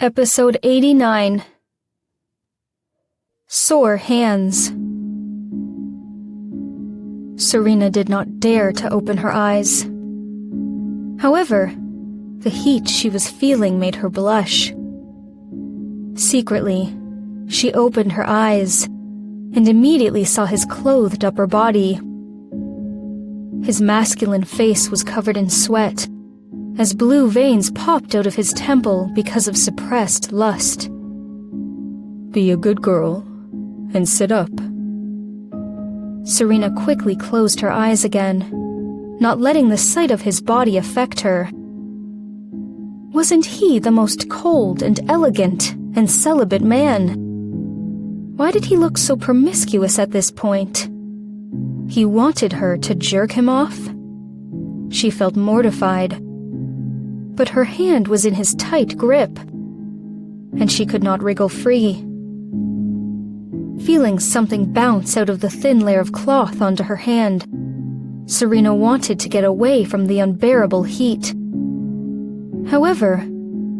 Episode 89. Sore Hands. Serena did not dare to open her eyes. However, the heat she was feeling made her blush. Secretly, she opened her eyes and immediately saw his clothed upper body. His masculine face was covered in sweat, as blue veins popped out of his temple because of suppressed lust. Be a good girl and sit up. Serena quickly closed her eyes again, not letting the sight of his body affect her. Wasn't he the most cold and elegant and celibate man? Why did he look so promiscuous at this point? He wanted her to jerk him off? She felt mortified. But her hand was in his tight grip, and she could not wriggle free. Feeling something bounce out of the thin layer of cloth onto her hand, Serena wanted to get away from the unbearable heat. However,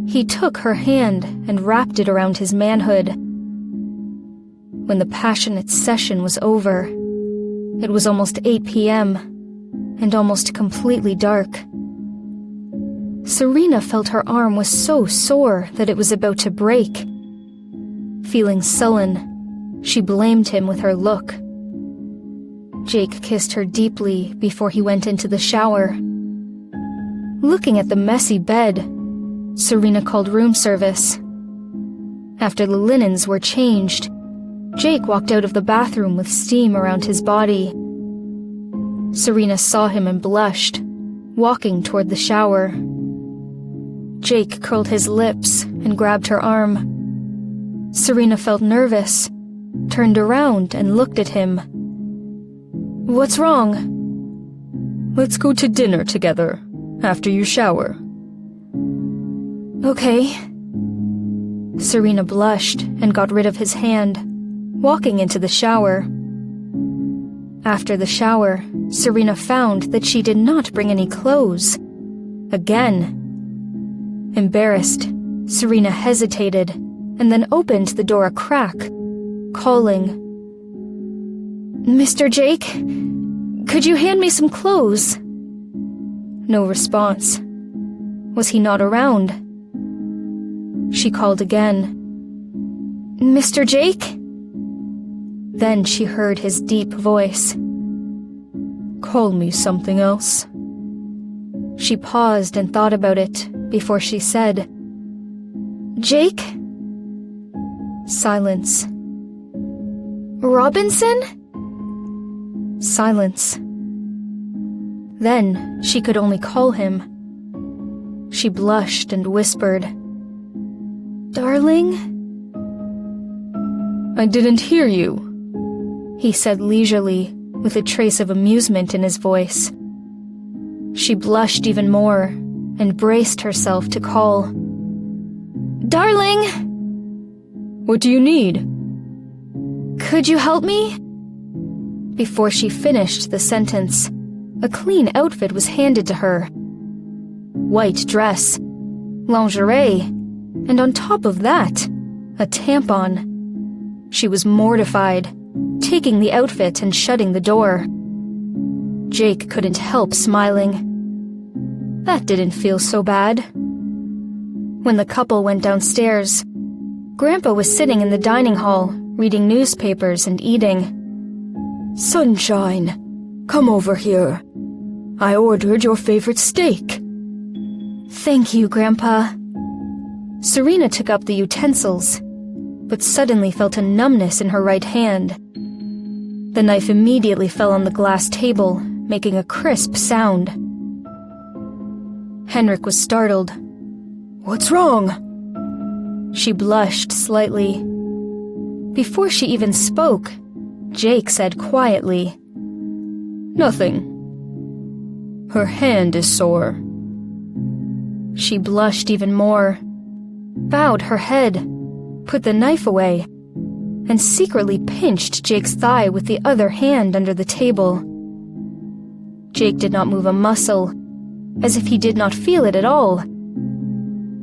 he took her hand and wrapped it around his manhood. When the passionate session was over, it was almost 8 p.m. and almost completely dark. Serena felt her arm was so sore that it was about to break. Feeling sullen, she blamed him with her look. Jake kissed her deeply before he went into the shower. Looking at the messy bed, Serena called room service. After the linens were changed, Jake walked out of the bathroom with steam around his body. Serena saw him and blushed, walking toward the shower. Jake curled his lips and grabbed her arm. Serena felt nervous, turned around and looked at him. "What's wrong?" Let's go to dinner together, after you shower. Okay. Serena blushed and got rid of his hand, walking into the shower. After the shower, Serena found that she did not bring any clothes. Again. Embarrassed, Serena hesitated and then opened the door a crack, calling, "Mr. Jake, could you hand me some clothes?" No response. Was he not around? She called again, "Mr. Jake?" Then she heard his deep voice. Call me something else. She paused and thought about it before she said, "Jake?" Silence. "Robinson?" Silence. Then she could only call him. She blushed and whispered, "Darling?" I didn't hear you, he said leisurely, with a trace of amusement in his voice. She blushed even more and braced herself to call, "Darling!" What do you need? "Could you help me?" Before she finished the sentence, a clean outfit was handed to her. White dress, lingerie, and on top of that, a tampon. She was mortified, taking the outfit and shutting the door. Jake couldn't help smiling. That didn't feel so bad. When the couple went downstairs, Grandpa was sitting in the dining hall, reading newspapers and eating. Sunshine, come over here. I ordered your favorite steak. Thank you, Grandpa. Serena took up the utensils, but suddenly felt a numbness in her right hand. The knife immediately fell on the glass table, making a crisp sound. Henrik was startled. What's wrong? She blushed slightly. Before she even spoke, Jake said quietly, Nothing. Her hand is sore. She blushed even more, bowed her head, put the knife away, and secretly pinched Jake's thigh with the other hand under the table. Jake did not move a muscle, as if he did not feel it at all.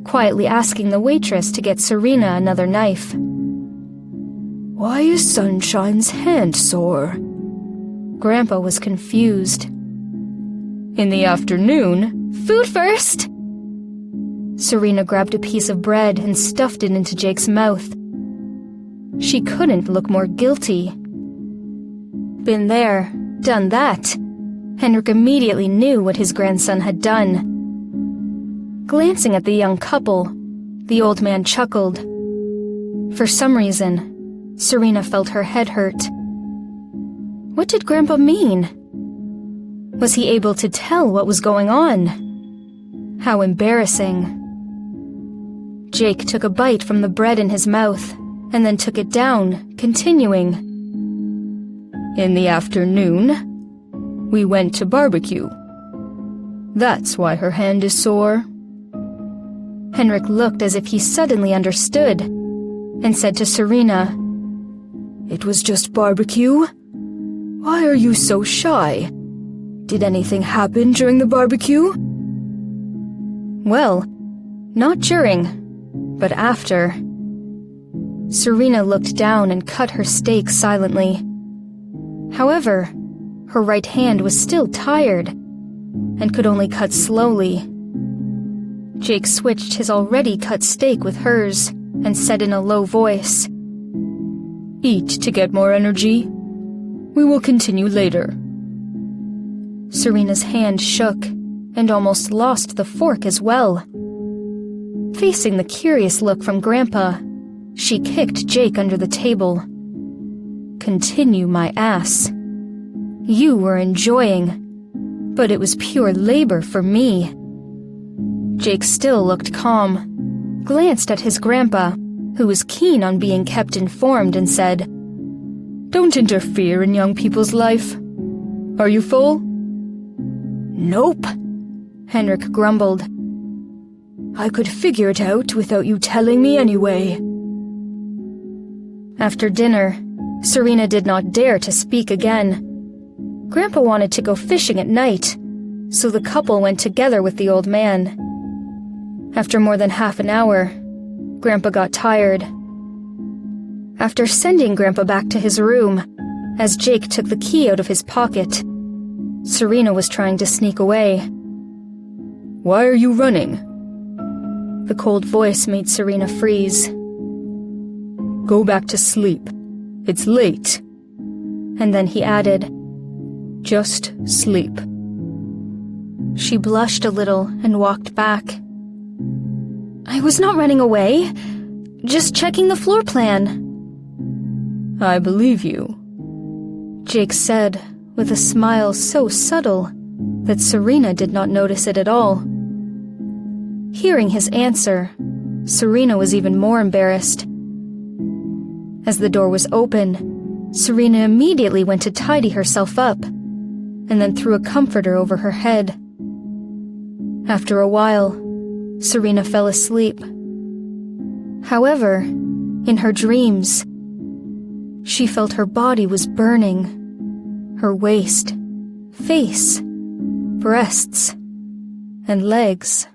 quietly asking the waitress to get Serena another knife. Why is Sunshine's hand sore? Grandpa was confused. In the afternoon? Food first! Serena grabbed a piece of bread and stuffed it into Jake's mouth. She couldn't look more guilty. Been there, done that. Henrik immediately knew what his grandson had done. Glancing at the young couple, the old man chuckled. For some reason, Serena felt her head hurt. What did Grandpa mean? Was he able to tell what was going on? How embarrassing. Jake took a bite from the bread in his mouth, and then took it down, continuing. In the afternoon, we went to barbecue. That's why her hand is sore. Henrik looked as if he suddenly understood, and said to Serena, It was just barbecue? Why are you so shy? Did anything happen during the barbecue? Well, not during, but after. Serena looked down and cut her steak silently. However, her right hand was still tired, and could only cut slowly. Jake switched his already cut steak with hers, and said in a low voice, Eat to get more energy. We will continue later. Serena's hand shook, and almost lost the fork as well. Facing the curious look from Grandpa, she kicked Jake under the table. Continue, my ass. You were enjoying, but it was pure labor for me. Jake still looked calm, glanced at his grandpa, who was keen on being kept informed, and said, Don't interfere in young people's life. Are you full? Nope, Henrik grumbled. I could figure it out without you telling me anyway. After dinner, Serena did not dare to speak again. Grandpa wanted to go fishing at night, so the couple went together with the old man. After more than half an hour, Grandpa got tired. After sending Grandpa back to his room, as Jake took the key out of his pocket, Serena was trying to sneak away. Why are you running? The cold voice made Serena freeze. Go back to sleep. It's late. And then he added, Just sleep. She blushed a little and walked back. I was not running away, just checking the floor plan. I believe you, Jake said, with a smile so subtle that Serena did not notice it at all. Hearing his answer, Serena was even more embarrassed. As the door was open, Serena immediately went to tidy herself up, and then threw a comforter over her head. After a while, Serena fell asleep. However, in her dreams, she felt her body was burning. Her waist, face, breasts, and legs.